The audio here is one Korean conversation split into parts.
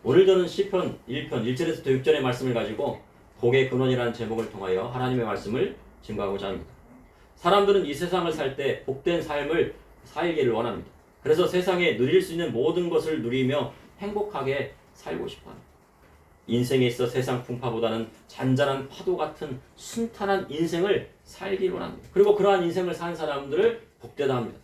오늘 저는 시편 1편 1절에서 6절의 말씀을 가지고 복의 근원이라는 제목을 통하여 하나님의 말씀을 증거하고자 합니다. 사람들은 이 세상을 살 때 복된 삶을 살기를 원합니다. 그래서 세상에 누릴 수 있는 모든 것을 누리며 행복하게 살고 싶어 합니다. 인생에 있어 세상 풍파보다는 잔잔한 파도 같은 순탄한 인생을 살기를 원합니다. 그리고 그러한 인생을 산 사람들을 복되다 합니다.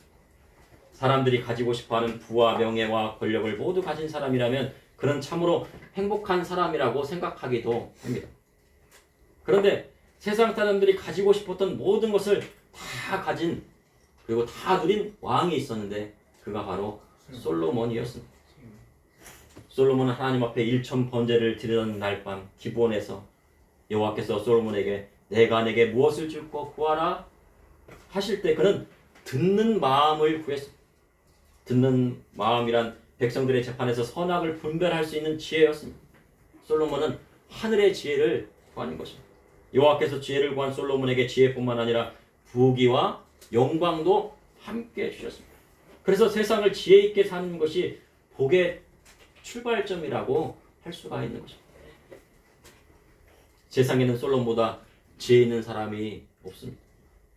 사람들이 가지고 싶어하는 부와 명예와 권력을 모두 가진 사람이라면 그는 참으로 행복한 사람이라고 생각하기도 합니다. 그런데 세상 사람들이 가지고 싶었던 모든 것을 다 가진 그리고 다 누린 왕이 있었는데 그가 바로 솔로몬이었습니다. 솔로몬은 하나님 앞에 일천 번제를 드리던 날 밤 기브온에서 여호와께서 솔로몬에게 내가 내게 무엇을 줄고 구하라 하실 때 그는 듣는 마음을 구했습니다. 듣는 마음이란 백성들의 재판에서 선악을 분별할 수 있는 지혜였습니다. 솔로몬은 하늘의 지혜를 구하는 것입니다. 여호와께서 지혜를 구한 솔로몬에게 지혜뿐만 아니라 부귀와 영광도 함께 주셨습니다. 그래서 세상을 지혜 있게 사는 것이 복의 출발점이라고 할 수가 있는 것입니다. 세상에는 솔로몬보다 지혜 있는 사람이 없습니다.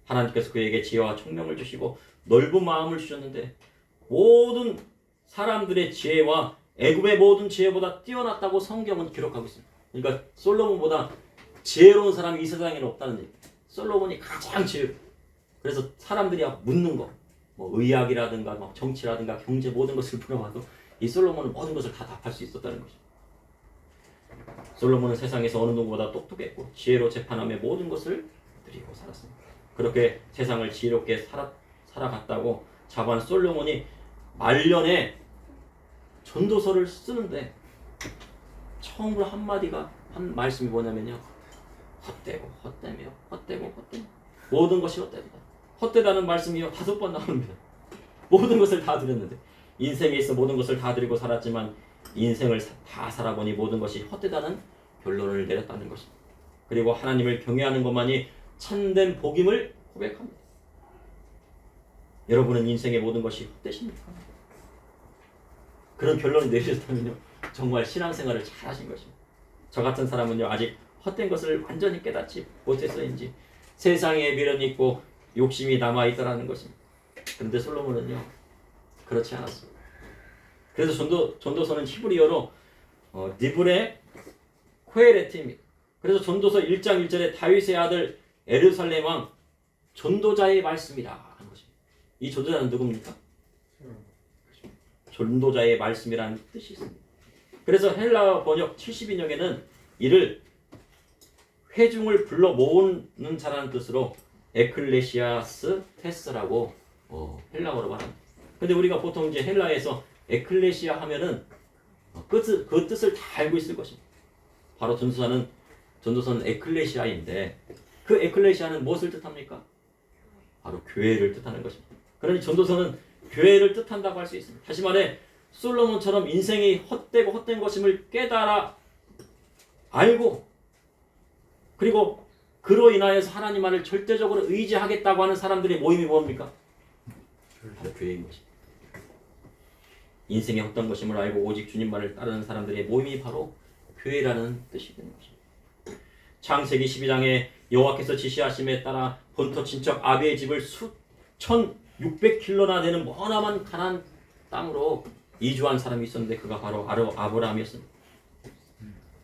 하나님께서 그에게 지혜와 총명을 주시고 넓은 마음을 주셨는데 모든 사람들의 지혜와 애굽의 모든 지혜보다 뛰어났다고 성경은 기록하고 있습니다. 그러니까 솔로몬보다 지혜로운 사람이 이 세상에는 없다는 얘기예요. 솔로몬이 가장 지혜로워. 그래서 사람들이 묻는 거, 뭐 의학이라든가 막 정치라든가 경제 모든 것을 물어봐도 이 솔로몬은 모든 것을 다 답할 수 있었다는 것이죠. 솔로몬은 세상에서 어느 누구보다 똑똑했고 지혜로 재판하며 모든 것을 누리고 살았습니다. 그렇게 세상을 지혜롭게 살아갔다고 자부한 솔로몬이 말년에 전도서를 쓰는데 처음으로 한 말씀이 뭐냐면요. 헛되고 헛되며 헛되고 헛되며 모든 것이 헛되다. 헛되다는 말씀이요 5번 나옵니다. 모든 것을 다 드렸는데 인생에 있어 모든 것을 다 드리고 살았지만 인생을 다 살아보니 모든 것이 헛되다는 결론을 내렸다는 것입니다. 그리고 하나님을 경외하는 것만이 참된 복임을 고백합니다. 여러분은 인생의 모든 것이 헛되십니까? 그런 결론을 내리셨다면요 정말 신앙생활을 잘하신 것입니다. 저 같은 사람은요 아직 헛된 것을 완전히 깨닫지 못해서인지 세상에 미련이 있고 욕심이 남아있더라는 것입니다. 그런데 솔로몬은요 그렇지 않았습니다. 그래서 전도서는 히브리어로 니브레 코헤레트입니다. 그래서 전도서 1장 1절에 다윗의 아들 에르살렘 왕 전도자의 말씀이다 하는 것입니다. 이 전도자는 누굽니까? 전도자의 말씀이라는 뜻이 있습니다. 그래서 헬라어 번역 70인역에는 이를 회중을 불러 모으는 자라는 뜻으로 에클레시아스 테스라고 헬라어로 말합니다. 근데 우리가 보통 이제 헬라에서 에클레시아 하면은 그 뜻을 다 알고 있을 것입니다. 바로 전도서는 에클레시아인데 그 에클레시아는 무엇을 뜻합니까? 바로 교회를 뜻하는 것입니다. 그러니 전도서는 교회를 뜻한다고 할 수 있습니다. 다시 말해 솔로몬처럼 인생이 헛되고 헛된 것임을 깨달아 알고 그리고 그로 인하여서 하나님만을 절대적으로 의지하겠다고 하는 사람들의 모임이 뭡니까? 바로 교회인 것입니다. 인생의 헛된 것임을 알고 오직 주님만을 따르는 사람들의 모임이 바로 교회라는 뜻이 되는 것입니다. 창세기 12장에 여호와께서 지시하심에 따라 본토 친척 아비의 집을 수천 600킬로나 되는 머나먼 가나안 땅으로 이주한 사람이 있었는데 그가 바로 아브라함이었습니다.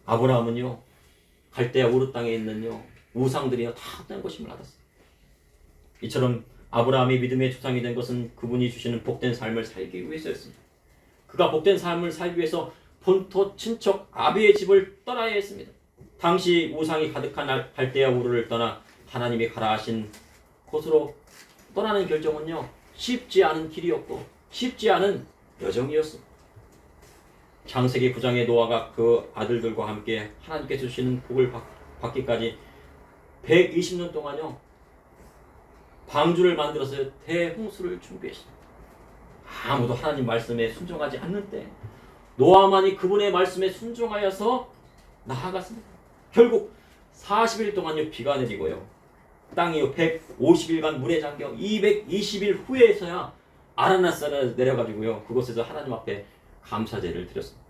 아브라함은요 갈대아 우르 땅에 있는요 우상들이요 다 헛된 것임을 알았어요. 이처럼 아브라함이 믿음의 조상이 된 것은 그분이 주시는 복된 삶을 살기 위해서였습니다. 그가 복된 삶을 살기 위해서 본토 친척 아비의 집을 떠나야 했습니다. 당시 우상이 가득한 갈대아 우르를 떠나 하나님이 가라 하신 곳으로 떠나는 결정은요 쉽지 않은 길이었고 쉽지 않은 여정이었습니다. 창세기 9장의 노아가 그 아들들과 함께 하나님께서 주시는 복을 받기까지 120년 동안요 방주를 만들어서 대홍수를 준비했습니다. 아무도 하나님 말씀에 순종하지 않는 때 노아만이 그분의 말씀에 순종하여서 나아갔습니다. 결국 40일 동안요 비가 내리고요 땅이 150일간 물에 잠겨 220일 후에서야 아라낫산에 내려가지고요 그곳에서 하나님 앞에 감사제를 드렸습니다.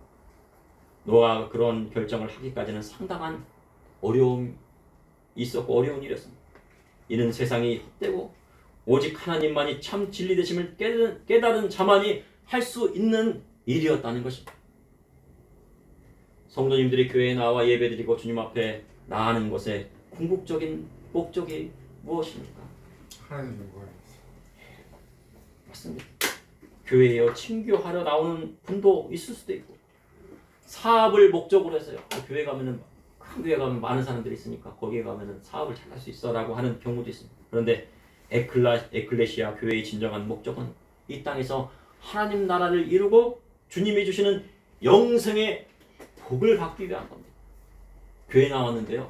노아가 그런 결정을 하기까지는 상당한 어려움이 있었고 어려운 일이었습니다. 이는 세상이 헛되고 오직 하나님만이 참 진리 되심을 깨달은 자만이 할 수 있는 일이었다는 것입니다. 성도님들이 교회에 나와 예배드리고 주님 앞에 나아가는 것의 궁극적인 목적이 무엇입니까? 하나님 영광. 맞습니다. 교회에 친교하러 나오는 분도 있을 수도 있고 사업을 목적으로 해서요. 교회 가면은 큰 교회 가면 많은 사람들이 있으니까 거기에 가면은 사업을 잘할 수 있어라고 하는 경우도 있습니다. 그런데 에클레시아 교회의 진정한 목적은 이 땅에서 하나님 나라를 이루고 주님이 주시는 영생의 복을 받기 위한 겁니다. 교회 나왔는데요.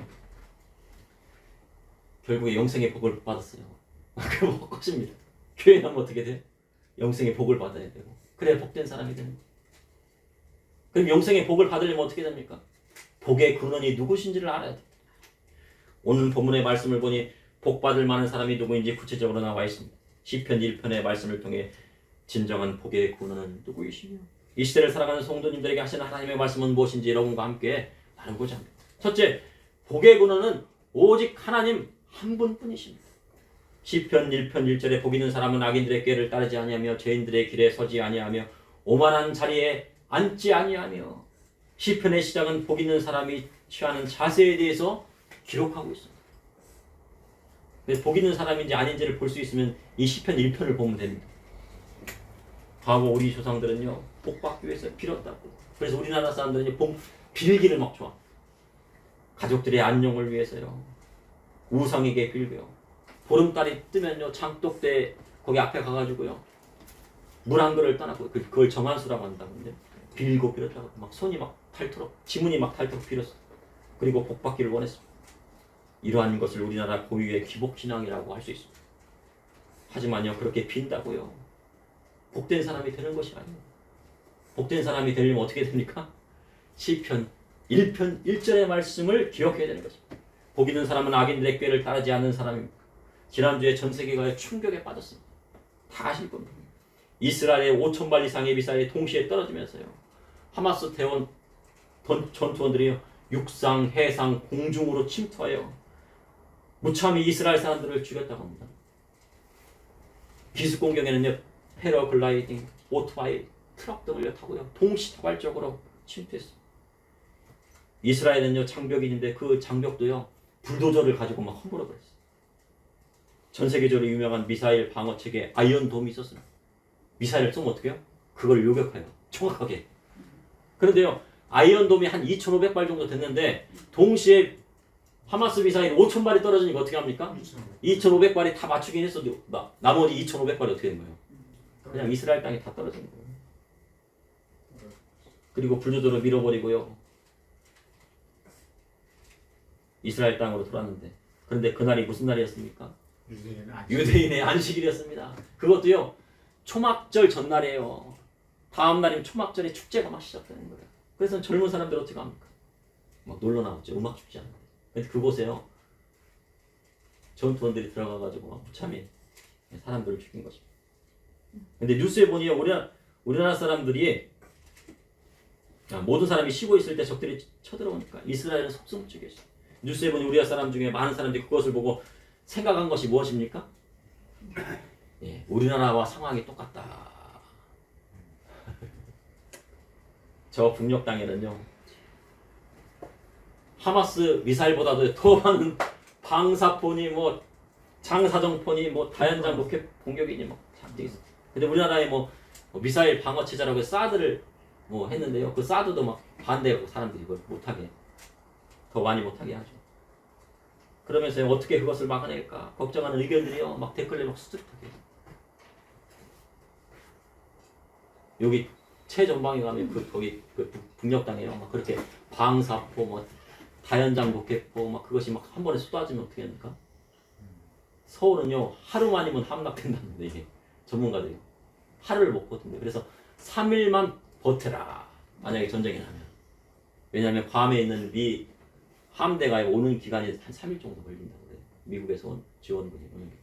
결국에 영생의 복을 못 받았어요. 그럼 못 것입니다. 교회 나면 어떻게 돼? 영생의 복을 받아야 되고 그래야 복된 사람이 되는 거예요. 그럼 영생의 복을 받으려면 어떻게 됩니까? 복의 근원이 누구신지를 알아야 돼요. 오늘 본문의 말씀을 보니 복 받을 만한 사람이 누구인지 구체적으로 나와 있습니다. 시편 1편의 말씀을 통해 진정한 복의 근원은 누구이시며 이 시대를 살아가는 성도님들에게 하시는 하나님의 말씀은 무엇인지 여러분과 함께 나누고자 합니다. 첫째, 복의 근원은 오직 하나님 한 분뿐이십니다. 시편 1편 1절에 복 있는 사람은 악인들의 꾀를 따르지 아니하며 죄인들의 길에 서지 아니하며 오만한 자리에 앉지 아니하며 시편의 시작은 복 있는 사람이 취하는 자세에 대해서 기록하고 있습니다. 복 있는 사람인지 아닌지를 볼 수 있으면 이 시편 1편을 보면 됩니다. 과거 우리 조상들은요 복 받기 위해서 빌었다고. 그래서 우리나라 사람들은 복 빌기를 막 좋아. 가족들의 안녕을 위해서요. 우상에게 빌고요. 보름달이 뜨면요 장독대 거기 앞에 가가지고요 물 한 그릇 떠나고 그걸 정한수라고 한다는데 빌고 빌었다고 막 손이 막 닳도록 지문이 막 닳도록 빌었어. 그리고 복 받기를 원했습니다. 이러한 것을 우리나라 고유의 기복신앙이라고 할 수 있습니다. 하지만요 그렇게 빈다고요 복된 사람이 되는 것이 아니에요. 복된 사람이 되려면 어떻게 됩니까? 시편 1편 1절의 말씀을 기억해야 되는 것입니다. 복 있는 사람은 악인들의 꾀를 따르지 않는 사람입니다. 지난주에 전 세계가 충격에 빠졌습니다. 다 아실 겁니다. 이스라엘의 5,000발 이상의 미사일이 동시에 떨어지면서요. 하마스 대원 전투원들이 육상, 해상, 공중으로 침투하여 무참히 이스라엘 사람들을 죽였다고 합니다. 기습 공격에는요. 패러글라이딩, 오토바이, 트럭 등을 타고요. 동시다발적으로 침투했습니다. 이스라엘은요. 장벽이 있는데 그 장벽도요. 불도저를 가지고 막 허물어 버렸어요. 전 세계적으로 유명한 미사일 방어 체계 아이언돔이 있었습니다. 미사일을 쏘면 어떻게 해요? 그걸 요격해요. 정확하게. 그런데요. 아이언돔이 한 2,500발 정도 됐는데 동시에 하마스 미사일 5,000발이 떨어지니까 어떻게 합니까? 2,500발이 다 맞추긴 했어도 나머지 2,500발이 어떻게 된 거예요? 그냥 이스라엘 땅에 다 떨어진 거예요. 그리고 불조저로 밀어버리고요. 이스라엘 땅으로 돌았는데 그런데 그날이 무슨 날이었습니까? 유대인의 안식일이었습니다. 그것도요. 초막절 전날이에요. 다음 날이면 초막절에 축제가 막 시작되는 거예요. 그래서 젊은 사람들 어떻게 합니까? 막 놀러 나왔죠. 음악 축제 하는데. 근데 그곳에요. 전투원들이 들어가가지고 막 무참히 사람들을 죽인 것입니다. 근데 뉴스에 보니 우리나라 사람들이 모든 사람이 쉬고 있을 때 적들이 쳐들어오니까 이스라엘은 속수무책이었어요. 뉴스에 보니 우리나라 사람 중에 많은 사람들이 그것을 보고 생각한 것이 무엇입니까? 예, 우리나라와 상황이 똑같다. 저 북녘 땅에는요 하마스 미사일보다도 더 많은 방사포니 뭐 장사정포니 뭐 다연장 로켓 공격이니 뭐 잔뜩 있어. 근데 우리나라에 뭐 미사일 방어 체제라고 사드를 뭐 했는데요. 그 사드도 막 반대하고 사람들이 그걸 못하게 더 많이 못하게 하죠. 그러면서 어떻게 그것을 막아낼까 걱정하는 의견들이요 막 댓글에 막 수두룩하게. 여기 최전방에 가면 거기 북녘 땅에요 막 그렇게 방사포 뭐 다연장 로켓포 막 그것이 막 한 번에 쏟아지면 어떻게 합니까? 서울은요 하루만이면 함락된다는데 이게 전문가들이 하루를 못 버틴대요. 그래서 3일만 버텨라 만약에 전쟁이 나면. 왜냐하면 괌에 있는 미 함대가 오는 기간이 한 3일 정도 걸린다고 그래요. 미국에서 온 지원군이 오는 게.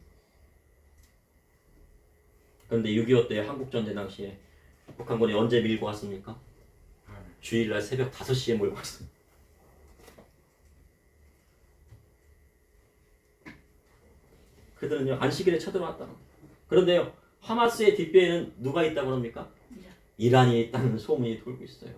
그런데 6.25 때 한국전쟁 당시에 북한군이 언제 밀고 왔습니까? 주일날 새벽 5시에 몰고 왔습니다. 그들은요 안식일에 쳐들어왔다는 거예요. 그런데요 하마스의 뒷배에는 누가 있다고 합니까? 이란이 있다는 소문이 돌고 있어요.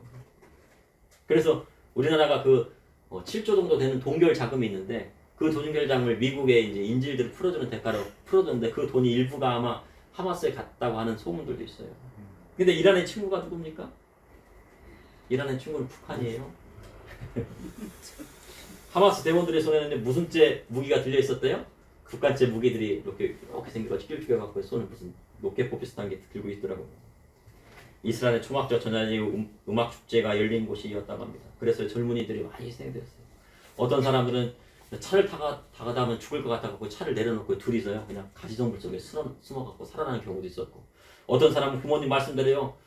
그래서 우리나라가 그 7조 정도 되는 동결 자금이 있는데 그 동결 자금을 미국의 이제 인질들을 풀어주는 대가로 풀어줬는데 그 돈이 일부가 아마 하마스에 갔다고 하는 소문들도 있어요. 근데 이란의 친구가 누굽니까? 이란의 친구는 북한이에요. 하마스 대원들의 손에는 무슨 째 무기가 들려 있었대요? 국간째 무기들이 이렇게 생겨서 낄끼겨갖고 손을 무슨 로켓포 비슷한 게 들고 있더라고요. 이스라엘의 초막절 전야제 음악 축제가 열린 곳이었다고 합니다. 그래서 젊은이들이 많이 희생되었어요. 어떤 사람들은 차를 타가다 하면 죽을 것 같아서 그 차를 내려놓고 둘이서요 그냥 가지동굴 속에 숨어갖고 살아나는 경우도 있었고, 어떤 사람은 부모님 말씀대로요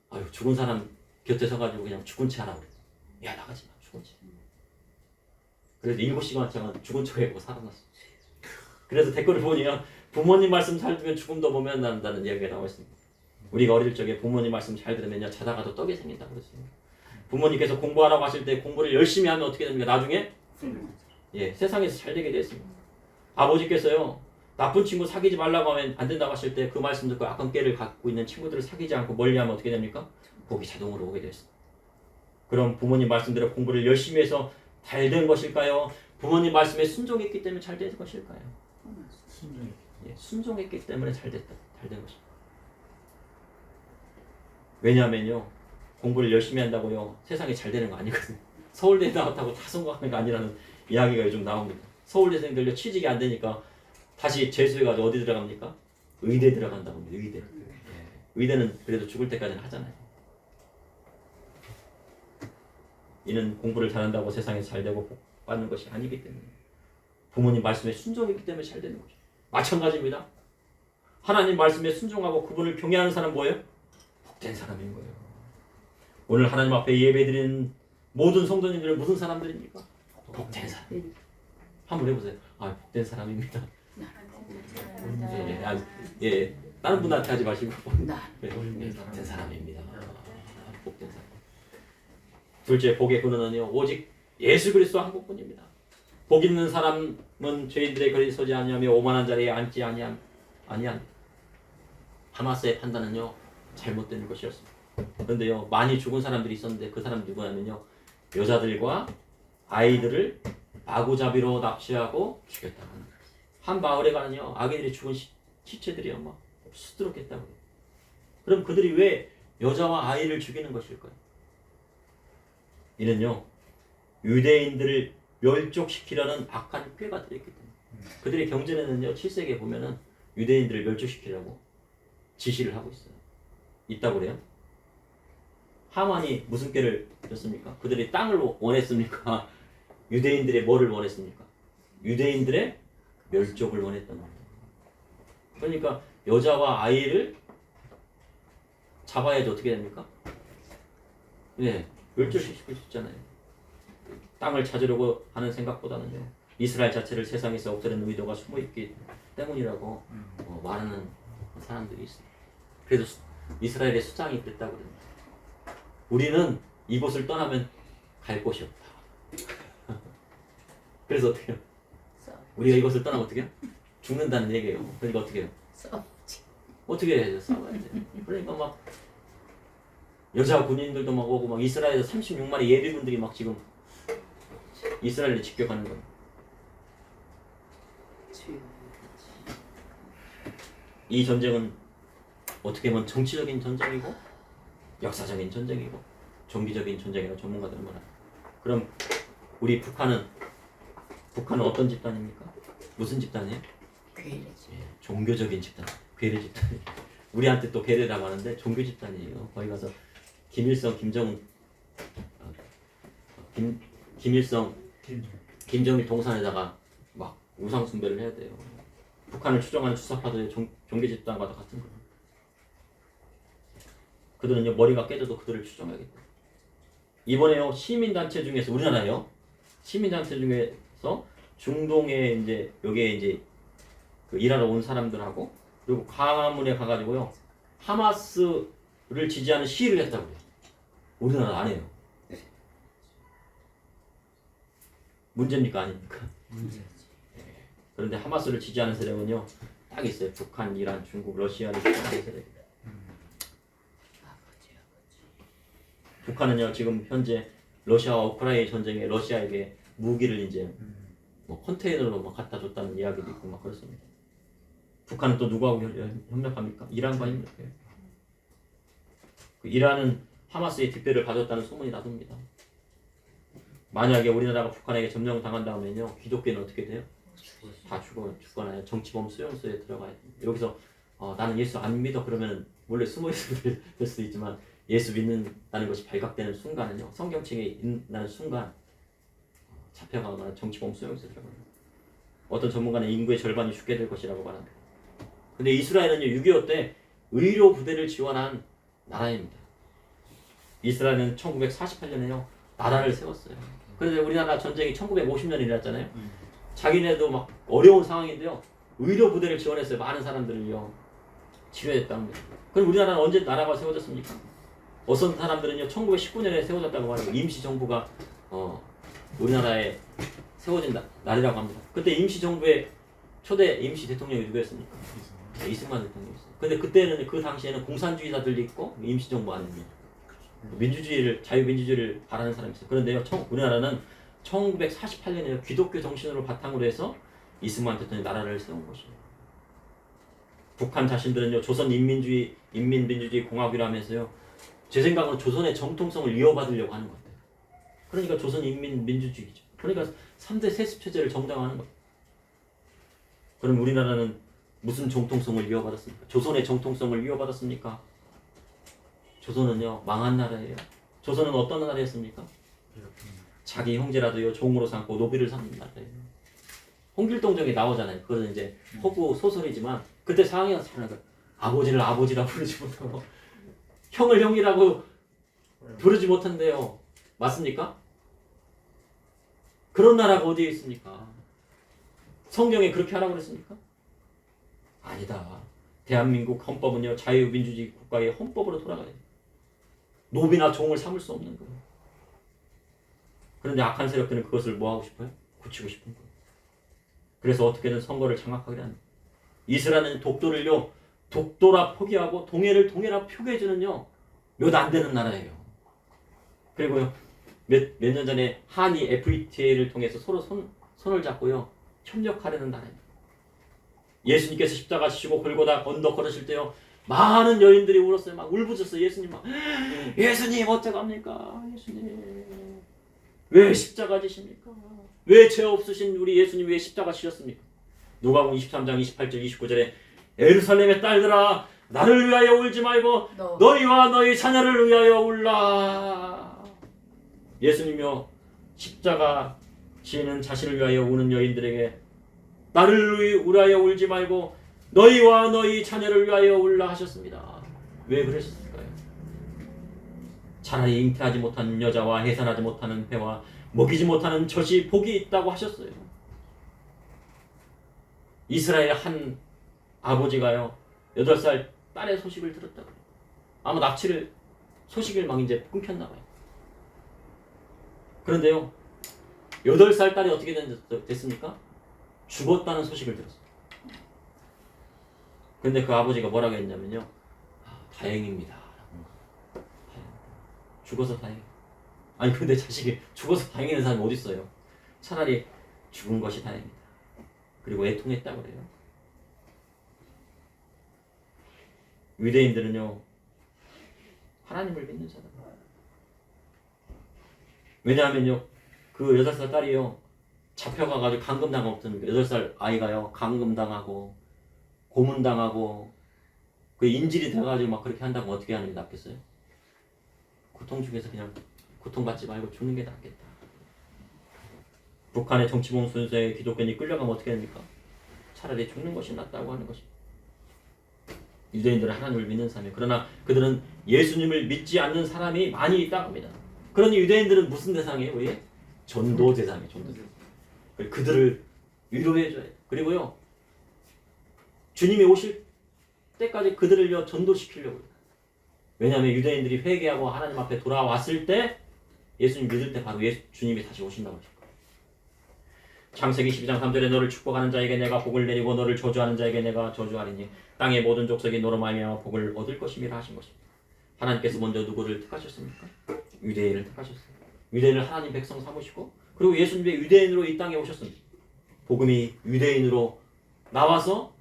아유 죽은 사람 곁에 서가지고 그냥 죽은 채 하라고 그랬어. 야 나가지 마 죽은 채. 그래서 7시간 동안 죽은 척하고 살아났어. 그래서 댓글을 보니요 부모님 말씀 잘 들으면 죽음도 보면 난다는 이야기가 나와 있습니다. 우리가 어릴 적에 부모님 말씀 잘 들으면요 자다가도 떡이 생긴다 그랬어요. 부모님께서 공부하라고 하실 때 공부를 열심히 하면 어떻게 됩니까? 나중에 세상에서 잘 되게 됐습니다. 아버지께서요 나쁜 친구 사귀지 말라고 하면 안 된다고 하실 때 그 말씀 듣고 악한 깨를 갖고 있는 친구들을 사귀지 않고 멀리하면 어떻게 됩니까? 복이 자동으로 오게 됐습니다. 그럼 부모님 말씀대로 공부를 열심히 해서 잘 된 것일까요? 부모님 말씀에 순종했기 때문에 잘 된 것일까요? 순종했기 때문에 잘 된 것입니다. 왜냐하면요 공부를 열심히 한다고요 세상이 잘 되는 거 아니거든요. 서울대 나왔다고 다 성공하는 거 아니라는 이야기가 요즘 나옵니다. 서울대생들요 취직이 안 되니까 다시 재수해가지고 어디 들어갑니까? 의대 들어간다고 합니다. 의대. 의대는 그래도 죽을 때까지는 하잖아요. 이는 공부를 잘한다고 세상에서 잘 되고 복 받는 것이 아니기 때문에 부모님 말씀에 순종했기 때문에 잘 되는 거죠. 마찬가지입니다. 하나님 말씀에 순종하고 그분을 경외하는 사람 뭐예요? 복된 사람인 거예요. 오늘 하나님 앞에 예배드리는 모든 성도님들은 무슨 사람들입니까? 복된 사람. 한번 해보세요. 아 복된 사람입니다. 다른 분한테 하지 마시고 복된 사람입니다. 복된 사람. 둘째 복의 근원은요 오직 예수 그리스도 한 분뿐입니다. 복 있는 사람은 죄인들의 거리에 서지 아니하며 오만한 자리에 앉지 아니한 하마스의 판단은요 잘못된 것이었습니다. 그런데요 많이 죽은 사람들이 있었는데 그 사람 누구냐면요 여자들과 아이들을 마구잡이로 납치하고 죽였다고 합니다. 한 마을에 가는요 아기들이 죽은 시체들이요 막 수두룩했다고 해요. 그럼 그들이 왜 여자와 아이를 죽이는 것일까요? 이는요 유대인들을 멸족시키려는 악한 꾀가 들어있기 때문에. 그들의 경전에는요 7세기에 보면은 유대인들을 멸족시키려고 지시를 하고 있어요. 있다고 그래요. 하만이 무슨 꾀를 줬습니까? 그들이 땅을 원했습니까? 유대인들의 뭐를 원했습니까? 유대인들의 멸족을 원했던 겁니다. 그러니까 여자와 아이를 잡아야지 어떻게 됩니까? 멸족시킬 수 있잖아요. 땅을 찾으려고 하는 생각보다는요 이스라엘 자체를 세상에서 없애는 의도가 숨어있기 때문이라고 말하는 사람들이 있어요. 그래서 이스라엘의 수장이 그랬다고 그럽니다. 우리는 이곳을 떠나면 갈 곳이 없다. 그래서 어떻게 해요? 우리가 이곳을 떠나면 어떻게 해요? 죽는다는 얘기예요. 그러니까 어떻게 해요? 어떻게 해야죠? 싸워야 돼요. 그러니까 막 여자 군인들도 막 오고 막 이스라엘에서 36마리 예비군들이 막 지금 이스라엘을 직격하는 거예요. 이 전쟁은 어떻게 보면 정치적인 전쟁이고 역사적인 전쟁이고 종기적인 전쟁이라고 전문가들은 말합니다. 그럼 우리 북한은 어떤 집단입니까? 무슨 집단이에요? 종교적인 집단, 괴뢰 집단. 우리한테 또 괴뢰라고 하는데 종교 집단이에요. 거기 가서 김일성, 김정일 동산에다가 막 우상 숭배를 해야 돼요. 북한을 추종하는 추사파들의 종교 집단과도 같은 거예요. 그들은요 머리가 깨져도 그들을 추종하겠다. 이번에요 시민단체 중에서 우리나라요 시민단체 중에서 중동에 이제 여기에 이제 그 일하러 온 사람들하고 그리고 광화문에 가가지고요 하마스를 지지하는 시위를 했다고 해요. 우리나라 안 해요. 문제입니까 아닙니까? 문제지. 그런데 하마스를 지지하는 세력은요 딱 있어요. 북한, 이란, 중국, 러시아를 지지하는 세력. 북한은요 지금 현재 러시아와 우크라이나 전쟁에 러시아에게 무기를 이제 뭐 컨테이너로 막 갖다 줬다는 이야기도 있고 막 그렇습니다. 북한은 또 누구하고 협력합니까? 이란과 협력해요. 그 이란은 하마스의 뒷배를 봐줬다는 소문이 나듭니다. 만약에 우리나라가 북한에게 점령 당한 다음에는요 기독교는 어떻게 돼요? 다 죽거나 정치범 수용소에 들어가야 됩니다. 여기서 나는 예수 안 믿어 그러면 원래 숨어 있을 수도 있지만 예수 믿는다는 것이 발각되는 순간은요 성경책에 있는 순간 잡혀가거나 정치범 수용소에 들어가요. 어떤 전문가는 인구의 절반이 죽게 될 것이라고 말합니다. 근데 이스라엘은요 6.25 때 의료 부대를 지원한 나라입니다. 이스라엘은 1948년에요 나라를 세웠어요. 그런데 우리나라 전쟁이 1950년에 일어났잖아요. 자기네도 막 어려운 상황인데요 의료 부대를 지원했어요. 많은 사람들을요 치료했다고 합니다. 그럼 우리나라는 언제 나라가 세워졌습니까? 어떤 사람들은요 1919년에 세워졌다고 말하고 임시정부가 우리나라에 세워진 날이라고 합니다. 그때 임시정부의 초대 임시 대통령이 누구였습니까? 이승만 대통령이었어요. 근데 그때는 그 당시에는 공산주의자들이 있고 임시정부 안에 민주주의를 자유민주주의를 바라는 사람이 있어요. 그런데요 우리나라는 1948년에 기독교 정신으로 바탕으로 해서 이승만 대통령이 나라를 세운 것이에요. 북한 자신들은요 조선인민주의 공화국이라면서요 제 생각은 조선의 정통성을 이어받으려고 하는 것 같아요. 그러니까 조선인민민주주의죠. 그러니까 3대 세습체제를 정당화하는 거예요. 그럼 우리나라는 무슨 정통성을 이어받았습니까? 조선의 정통성을 이어받았습니까? 조선은요 망한 나라예요. 조선은 어떤 나라였습니까? 자기 형제라도요 종으로 삼고 노비를 삼는 나라예요. 홍길동전이 나오잖아요. 그거는 이제 허구 소설이지만 그때 상황이 어떻게 아버지를 아버지라고 부르지 못하고 형을 형이라고 부르지 못한대요. 맞습니까? 그런 나라가 어디에 있습니까? 성경에 그렇게 하라고 그랬습니까? 아니다. 대한민국 헌법은요 자유민주주의 국가의 헌법으로 돌아가야 돼요. 노비나 종을 삼을 수 없는 거예요. 그런데 악한 세력들은 그것을 뭐 하고 싶어요? 고치고 싶은 거예요. 그래서 어떻게든 선거를 장악하게 합니다. 이스라엘은 독도를요 독도라 포기하고 동해를 동해라 표기해주는요 몇 안 되는 나라예요. 그리고요 몇 년 전에 한이 FTA를 통해서 서로 손을 잡고요 협력하려는 나라입니다. 예수님께서 십자가 지시고 골고다 언덕 걸으실 때요 많은 여인들이 울었어요. 막 울부짖었어요. 예수님 막 예수님 어떡합니까? 예수님 왜 십자가 지십니까? 왜 죄 없으신 우리 예수님 왜 십자가 지셨습니까? 누가복음 23장 28절 29절에 예루살렘의 딸들아 나를 위하여 울지 말고 너희와 너희 자녀를 위하여 울라. 예수님이요 십자가 지는 자신을 위하여 우는 여인들에게 나를 위하여 울지 말고 너희와 너희 자녀를 위하여 울라 하셨습니다. 왜 그러셨을까요? 차라리 잉태하지 못한 여자와 해산하지 못하는 배와 먹이지 못하는 젖이 복이 있다고 하셨어요. 이스라엘 한 아버지가요 8살 딸의 소식을 들었다고 해요. 아마 소식을 막 이제 끊겼나 봐요. 그런데요 8살 딸이 어떻게 됐습니까? 죽었다는 소식을 들었어요. 근데 그 아버지가 뭐라고 했냐면요 다행입니다. 죽어서 다행이에요. 아니 근데 자식이 죽어서 다행이라는 사람이 어디 있어요? 차라리 죽은 것이 다행이다. 그리고 애통했다고 그래요. 유대인들은요 하나님을 믿는 사람. 왜냐하면요 그 8살 딸이요 잡혀가가지고 감금당했던 8살 아이가요 감금당하고 고문당하고 그 인질이 돼가지고 막 그렇게 한다고 어떻게 하는 게 낫겠어요? 고통 중에서 그냥 고통받지 말고 죽는 게 낫겠다. 북한의 정치범 순서에 기독교인이 끌려가면 어떻게 됩니까? 차라리 죽는 것이 낫다고 하는 것입니다. 유대인들은 하나님을 믿는 사람이에요. 그러나 그들은 예수님을 믿지 않는 사람이 많이 있다고 합니다. 그러니 유대인들은 무슨 대상이에요? 우리 전도 대상이에요. 전도 대상. 그들을 위로해줘야 돼요. 그리고요 주님이 오실 때까지 그들을요 전도시키려고 해요. 왜냐하면 유대인들이 회개하고 하나님 앞에 돌아왔을 때 예수님 믿을 때 바로 주님이 다시 오신다고 하실 거예요. 창세기 12장 3절에 너를 축복하는 자에게 내가 복을 내리고 너를 저주하는 자에게 내가 저주하리니 땅의 모든 족속이 너로 말미암아 복을 얻을 것임이라 하신 것입니다. 하나님께서 먼저 누구를 택하셨습니까? 유대인을 택하셨어요. 유대인을 하나님 백성 삼으시고 그리고 예수님이 유대인으로 이 땅에 오셨습니다. 복음이 유대인으로 나와서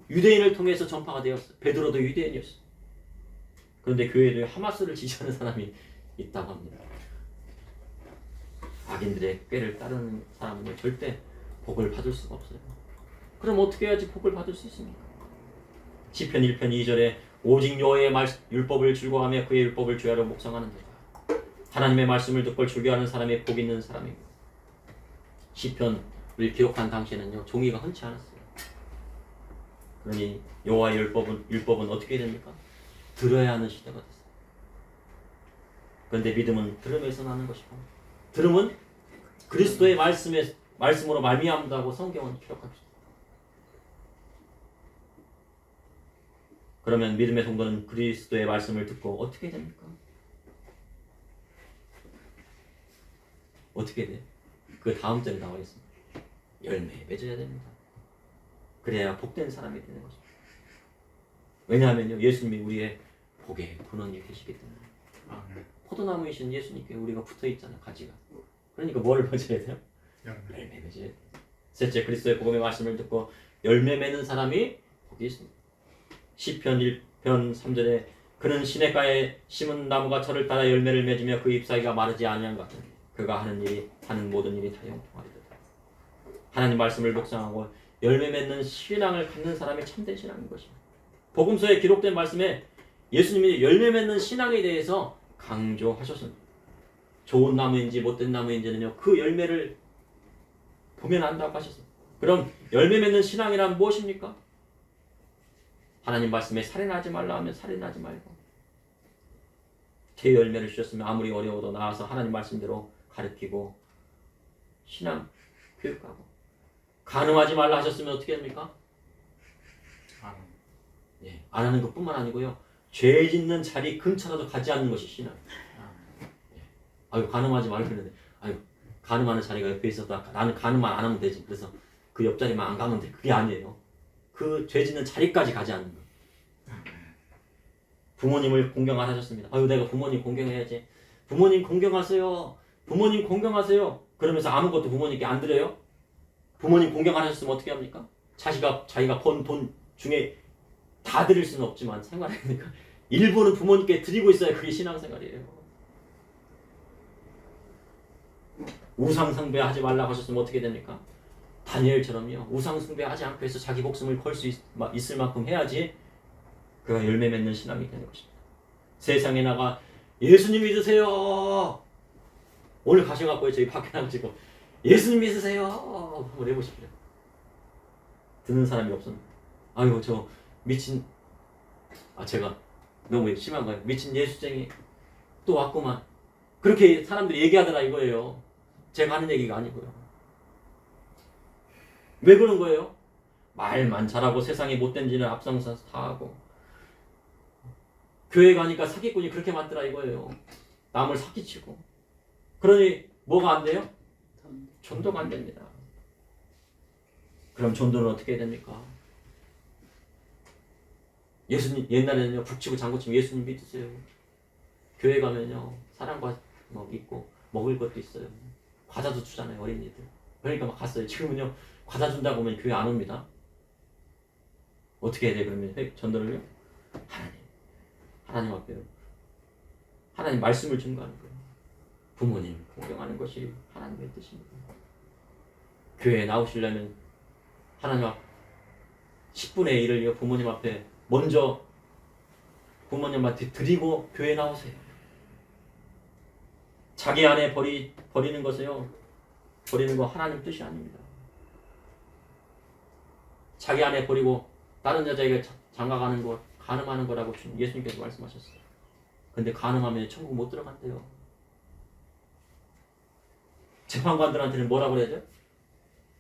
유대인을 통해서 전파가 되었어요. 베드로도 유대인이었어요. 그런데 교회에 하마스를 지지하는 사람이 있다고 합니다. 악인들의 꾀를 따르는 사람은 절대 복을 받을 수가 없어요. 그럼 어떻게 해야지 복을 받을 수 있습니까? 시편 1편 2절에 오직 여호와의 율법을 즐거워하며 그의 율법을 주야로 묵상하는 자가 하나님의 말씀을 듣고 즐겨하는 사람이 복 있는 사람입니다. 시편을 기록한 당시에는요 종이가 흔치 않았어요. 그러니 여호와의 율법은 어떻게 됩니까? 들어야 하는 시대가 됐어요. 그런데 믿음은 들음에서 나는 것이고 들음은 그리스도의 말씀으로 말미암다고 성경은 기록합니다. 그러면 믿음의 성도는 그리스도의 말씀을 듣고 어떻게 됩니까? 어떻게 돼? 그 다음 절에 나와 있습니다. 열매에 맺어야 됩니다. 그래야 복된 사람이 되는 것입니다. 왜냐하면요 예수님이 우리의 복의 근원이 되시기 때문에. 포도나무이신 예수님께 우리가 붙어 있잖아요. 가지가. 그러니까 뭘 맺어야 돼요? 열매 맺어야 돼요. 셋째, 그리스도의 복음의 말씀을 듣고 열매 맺는 사람이 복이 있습니다. 시편 1편 3절에 그는 시냇가에 심은 나무가 철을 따라 열매를 맺으며 그 잎사귀가 마르지 아니한 것 같으니 그가 하는 모든 일이 다 형통하리로다. 하나님 말씀을 묵상하고 열매 맺는 신앙을 갖는 사람이 참된 신앙인 것입니다. 복음서에 기록된 말씀에 예수님이 열매 맺는 신앙에 대해서 강조하셨습니다. 좋은 나무인지 못된 나무인지는요 그 열매를 보면 안다고 하셨습니다. 그럼 열매 맺는 신앙이란 무엇입니까? 하나님 말씀에 살인하지 말라 하면 살인하지 말고 제 열매를 주셨으면 아무리 어려워도 나와서 하나님 말씀대로 가르치고 신앙 교육하고 간음하지 말라 하셨으면 어떻게 합니까? 안 하는 것뿐만 아니고요 죄 짓는 자리 근처라도 가지 않는 것이 신앙. 아유 간음하지 말고 그러는데 아유 간음하는 자리가 옆에 있어도 나는 간음만 안 하면 되지. 그래서 그 옆자리만 안 가면 돼. 그게 아니에요. 그 죄 짓는 자리까지 가지 않는 거. 부모님을 공경하셨습니다. 아유 내가 부모님 공경해야지. 부모님 공경하세요. 부모님 공경하세요. 그러면서 아무것도 부모님께 안 드려요? 부모님 공경하셨으면 어떻게 합니까? 자기가 번 돈 중에 다 드릴 수는 없지만 생활하니까 일부는 부모님께 드리고 있어야 그게 신앙생활이에요. 우상숭배 하지 말라고 하셨으면 어떻게 됩니까? 다니엘처럼요. 우상숭배 하지 않고 해서 자기 목숨을 걸 수 있을 만큼 해야지 그가 열매 맺는 신앙이 되는 것입니다. 세상에 나가 예수님 믿으세요. 오늘 가셔갖고 저희 밖에 나가지고 예수님 믿으세요. 한번 해보십시오. 듣는 사람이 없었는데 아이고 저 미친 제가 너무 심한 거예요. 미친 예수쟁이 또 왔구만. 그렇게 사람들이 얘기하더라 이거예요. 제가 하는 얘기가 아니고요. 왜 그런 거예요? 말만 잘하고 세상에 못된 짓을 앞장서서 다 하고 교회 가니까 사기꾼이 그렇게 많더라 이거예요. 남을 사기치고 그러니 뭐가 안 돼요? 전도가 안 됩니다. 그럼 전도는 어떻게 해야 됩니까? 예수님 옛날에는요 북치고 장구치면 예수님 믿으세요. 교회 가면요 사랑과 있고 먹을 것도 있어요. 과자도 주잖아요 어린이들. 그러니까 막 갔어요. 지금은요 과자 준다고 하면 교회 안 옵니다. 어떻게 해야 돼 그러면 전도를요? 하나님 앞에요. 하나님 말씀을 증거하는 거예요. 부모님 공경하는 것이 하나님의 뜻입니다. 교회에 나오시려면 하나님 앞 10분의 1을 부모님 앞에 먼저 부모님한테 드리고 교회 나오세요. 자기 안에 버리는 것은요 버리는 거 하나님 뜻이 아닙니다. 자기 안에 버리고 다른 여자에게 장가가는 거 간음하는 거라고 예수님께서 말씀하셨어요. 근데 간음하면 천국 못 들어간대요. 재판관들한테는 뭐라고 그래야 돼요?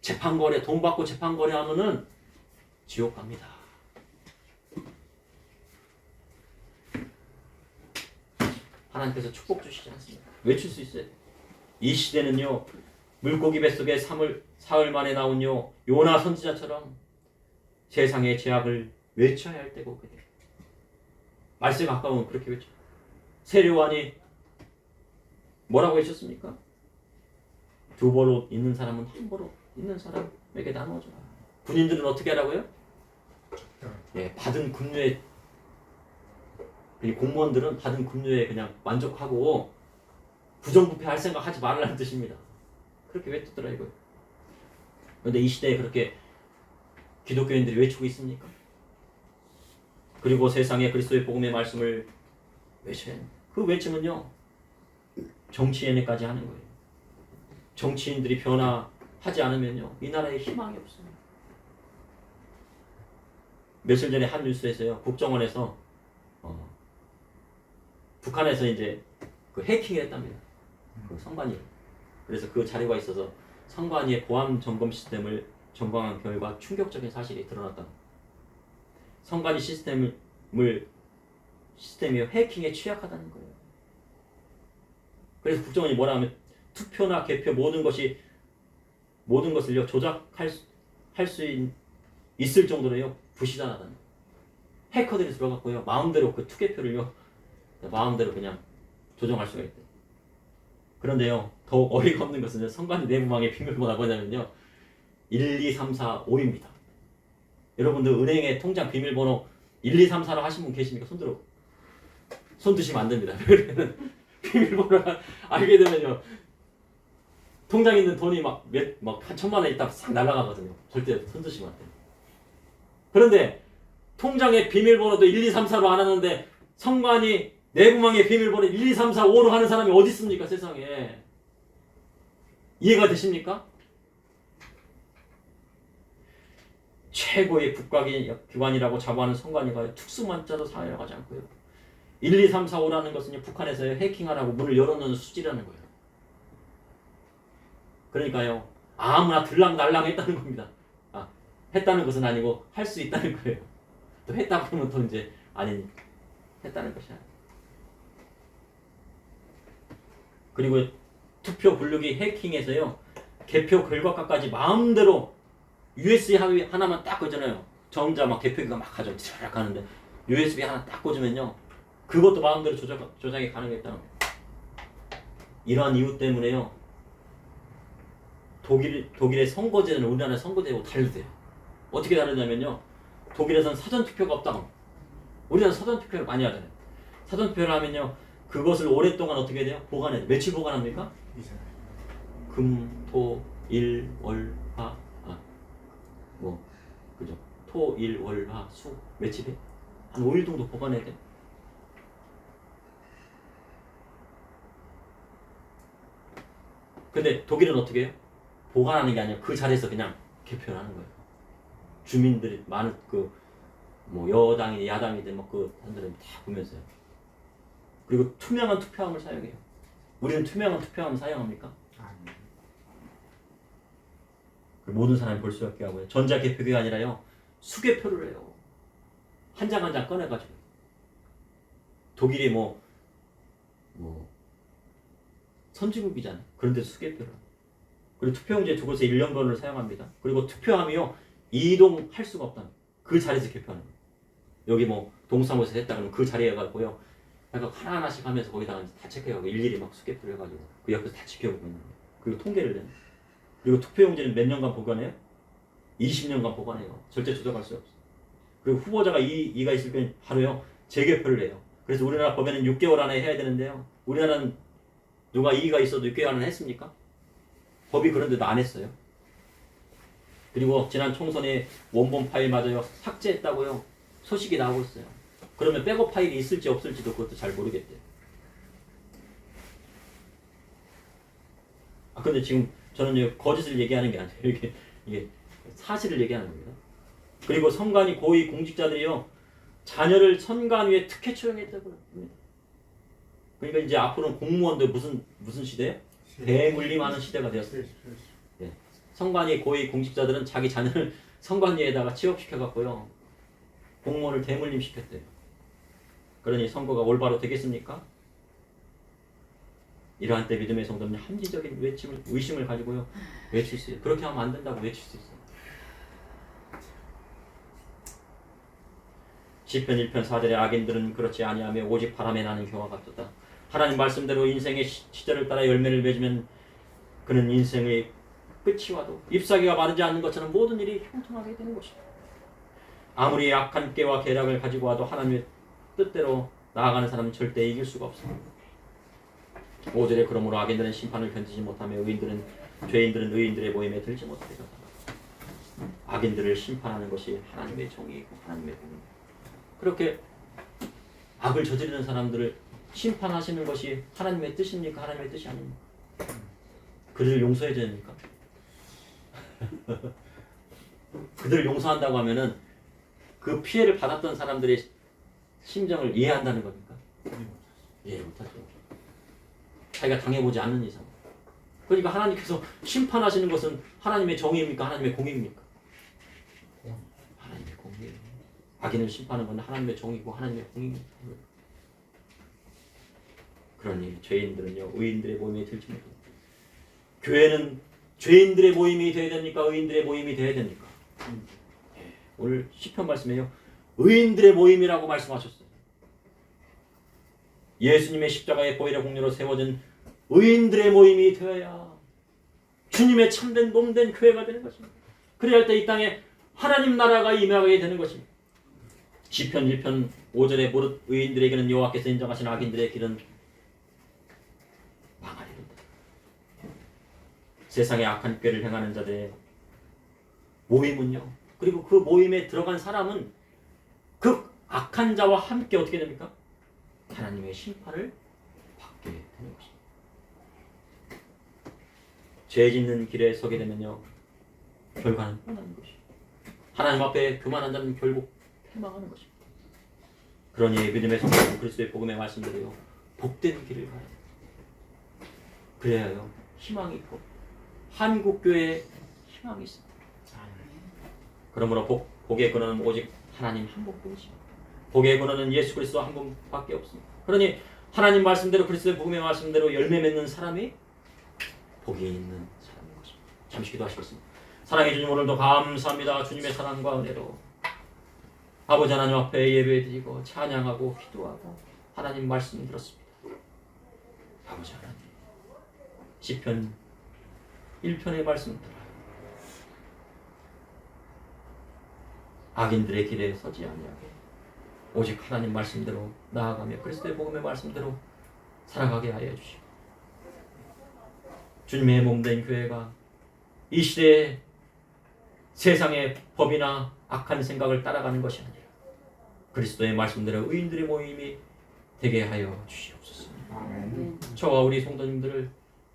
재판거래 돈 받고 재판거래 하면은 지옥 갑니다. 하나님께서 축복 주시지 않습니다. 외칠 수 있어요. 이 시대는요 물고기 뱃속에 사흘 만에 나온 요나 선지자처럼 세상의 죄악을 외쳐야 할 때가 오게 돼. 말씀 가까우면 그렇게 외쳐. 세례요한이 뭐라고 하셨습니까? 두 벌옷 있는 사람은 한 벌옷 있는 사람에게 나눠줘라. 군인들은 어떻게 하라고요? 예, 받은 급료에, 공무원들은 받은 급료에 그냥 만족하고 부정부패할 생각하지 말라는 뜻입니다. 그렇게 외쳤더라 이거예요. 그런데 이 시대에 그렇게 기독교인들이 외치고 있습니까? 그리고 세상에 그리스도의 복음의 말씀을 외쳐야 합니다. 그 외침은요, 정치인에까지 하는 거예요. 정치인들이 변화하지 않으면요, 이 나라에 희망이 없어요. 며칠 전에 한 뉴스에서요, 국정원에서 북한에서 이제 그 해킹을 했답니다. 그 선관위. 그래서 그 자료가 있어서 선관위의 보안 점검 시스템을 점검한 결과 충격적인 사실이 드러났다. 선관위 시스템이 해킹에 취약하다는 거예요. 그래서 국정원이 뭐라 하면 투표나 개표 모든 것을요 조작할 수 있을 정도로요 부실하다는 거예요. 해커들이 들어갔고요 마음대로 그 투개표를요 마음대로 그냥 조정할 수가 있대요. 그런데요 더욱 어이가 없는 것은 선관위 내부망의 비밀번호가 뭐냐면요 1, 2, 3, 4, 5입니다. 여러분들 은행의 통장 비밀번호 1, 2, 3, 4로 하신 분 계십니까? 손 드시면 안 됩니다. 왜냐면 비밀번호를 알게 되면요 통장에 있는 돈이 막 한 1,000만 원 있다가 싹 날아가거든요. 절대 손 드시면 안 돼요. 그런데 통장의 비밀번호도 1, 2, 3, 4로 안 하는데 선관위 내부망의 비밀번호 1, 2, 3, 4, 5로 하는 사람이 어디 있습니까? 세상에. 이해가 되십니까? 최고의 국가기관이라고 자부하는 선관위가 특수만자도 사용하지 않고요. 1, 2, 3, 4, 5라는 것은 북한에서 해킹하라고 문을 열어놓는 수지라는 거예요. 그러니까요. 아무나 들락날락 했다는 겁니다. 했다는 것은 아니고 할 수 있다는 거예요. 또 했다고 하면 또 이제 아니 했다는 것이야. 그리고 투표 분류기 해킹에서요. 개표 결과까지 마음대로 USB 하나만 딱 꽂잖아요. 정자 막 개표기가 막 가죠. 쫙 가는데 USB 하나 딱 꽂으면요. 그것도 마음대로 조작이 가능했다는 거예요. 이러한 이유 때문에요. 독일의 선거제는 우리나라 선거제하고 다르대요. 어떻게 다르냐면요. 독일에서는 사전투표가 없다고. 우리나라 사전투표를 많이 하잖아요. 사전투표를 하면요. 그것을 오랫동안 어떻게 해야 돼요? 보관해야 돼요. 며칠 보관합니까? 금, 토, 일, 월, 화, 그죠? 토, 일, 월, 화, 수 며칠에? 한 5일 정도 보관해야 돼. 근데 독일은 어떻게 해요? 보관하는 게 아니라 그 자리에서 그냥 개표를 하는 거예요. 주민들이 많은 여당이 야당이든 그 사람들은 다 보면서요. 그리고 투명한 투표함을 사용해요. 우리는 투명한 투표함을 사용합니까? 모든 사람이 볼 수 있게 하고요. 전자개표기가 아니라요. 수개표를 해요. 한 장 한 장 꺼내가지고. 독일이 선진국이잖아요. 그런데 수개표를. 그리고 투표용지에 두 곳에 1년번호를 사용합니다. 그리고 투표함이요. 이동할 수가 없다는 거예요. 그 자리에서 개표하는 거예요. 여기 동사무소에서 했다 그러면 그 자리에 가고요. 그러니까 하나하나씩 하면서 거기다가 다 체크해가고 일일이 막 수개표를 해가지고 그 옆에서 다 지켜보고 있는 거예요. 그리고 통계를 내는 거예요. 그리고 투표용지는 몇 년간 보관해요? 20년간 보관해요. 절대 조작할 수 없어요. 그리고 후보자가 이가 있을 때는 바로요. 재개표를 해요. 그래서 우리나라 법에는 6개월 안에 해야 되는데요. 우리나라는 누가 이의가 있어도 6개월 안에 했습니까? 법이 그런데도 안 했어요. 그리고 지난 총선에 원본 파일마저요. 삭제했다고요. 소식이 나오고 있어요. 그러면 백업 파일이 있을지 없을지도 그것도 잘 모르겠대요. 근데 지금 저는 거짓을 얘기하는 게 아니에요. 이게 사실을 얘기하는 겁니다. 그리고 선관위 고위 공직자들이요. 자녀를 선관위에 특혜 초용했다고 합니다. 그러니까 이제 앞으로는 공무원들 무슨 시대예요? 대물림하는 시대가 되었어요. 네. 선관위 고위 공직자들은 자기 자녀를 선관위에다가 취업시켜갖고요. 공무원을 대물림시켰대요. 그러니 선거가 올바로 되겠습니까? 이러한 때 믿음의 성도는 합리적인 의심을 가지고요 외칠 수 있어요. 그렇게 하면 안 된다고 외칠 수 있어요. 시편 1편 4절에 악인들은 그렇지 아니하며 오직 바람에 나는 겨와 같도다. 하나님 말씀대로 인생의 시절을 따라 열매를 맺으면 그는 인생의 끝이 와도 잎사귀가 마르지 않는 것처럼 모든 일이 형통하게 되는 것입니다. 아무리 악한 깨와 계략을 가지고 와도 하나님의 뜻대로 나아가는 사람은 절대 이길 수가 없습니다. 5절에 그러므로 악인들은 심판을 견디지 못하며 죄인들은 의인들의 모임에 들지 못하리라. 악인들을 심판하는 것이 하나님의 정의이고 하나님의 공의입니다. 그렇게 악을 저지르는 사람들을 심판하시는 것이 하나님의 뜻입니까? 하나님의 뜻이 아닙니까? 그들을 용서해야 됩니까? 그들을 용서한다고 하면은 그 피해를 받았던 사람들의 심정을 이해한다는 겁니까? 이해 못하죠. 자기가 당해보지 않는 이상. 그러니까 하나님께서 심판하시는 것은 하나님의 정의입니까? 하나님의 공의입니까? 하나님의 공의예요. 악인을 심판하는 건 하나님의 정의고 하나님의 공의입니다. 그러니 죄인들은요 의인들의 모임에 들지 못합니다. 교회는 죄인들의 모임이 되어야 됩니까? 의인들의 모임이 되어야 됩니까? 오늘 시편 말씀에요 의인들의 모임이라고 말씀하셨어요. 예수님의 십자가의 보혈의 공로로 세워진 의인들의 모임이 되어야 주님의 참된 몸된 교회가 되는 것입니다. 그래야 할 때 이 땅에 하나님 나라가 임하게 되는 것입니다. 시편 1편 5절에 무릇 의인들에게는 여호와께서 인정하신 악인들의 길은 망하리로다. 세상에 악한 꾀를 행하는 자들의 모임은요 그리고 그 모임에 들어간 사람은 그 악한 자와 함께 어떻게 됩니까? 하나님의 심판을 받게 되는 것입니다. 죄 짓는 길에 서게 되면요 결과는 뻔한 것이에요. 하나님 앞에 그만한 자는 결국 패망하는 것입니다. 그러니 믿음의 성도는 그리스도의 복음의 말씀대로 복된 길을 가야 돼요. 그래야요 희망이 있고 한국교회에 희망이 있습니다. 그러므로 복의 근원은 오직 하나님 한 분뿐이십니다. 복의 근원은 예수 그리스도 한 분밖에 없습니다. 그러니 하나님 말씀대로 그리스도의 복음의 말씀대로 열매 맺는 사람이 복이 있는 사람인 것입니다. 잠시 기도하시겠습니다. 사랑해 주님 오늘도 감사합니다. 주님의 사랑과 은혜로 아버지 하나님 앞에 예배드리고 찬양하고 기도하고 하나님 말씀 들었습니다. 아버지 하나님 시편 1편의 말씀 들어요. 악인들의 길에 서지 아니하게 오직 하나님 말씀대로 나아가며 그리스도의 복음의 말씀대로 살아가게 하여 주시고 주님의 몸된 교회가 이 시대에 세상의 법이나 악한 생각을 따라가는 것이 아니라 그리스도의 말씀대로 의인들의 모임이 되게 하여 주시옵소서. 아멘. 저와 우리 성도님들을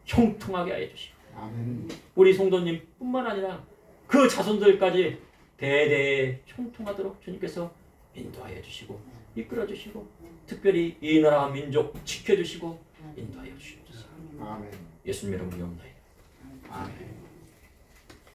형통하게 하여 주시고 아멘. 우리 성도님뿐만 아니라 그 자손들까지 대대에 형통하도록 주님께서 인도하여 주시고 이끌어 주시고 특별히 이 나라 민족 지켜주시고 인도하여 주시옵소서. 아멘. 예수님 이름으로 기도합니다. 아멘.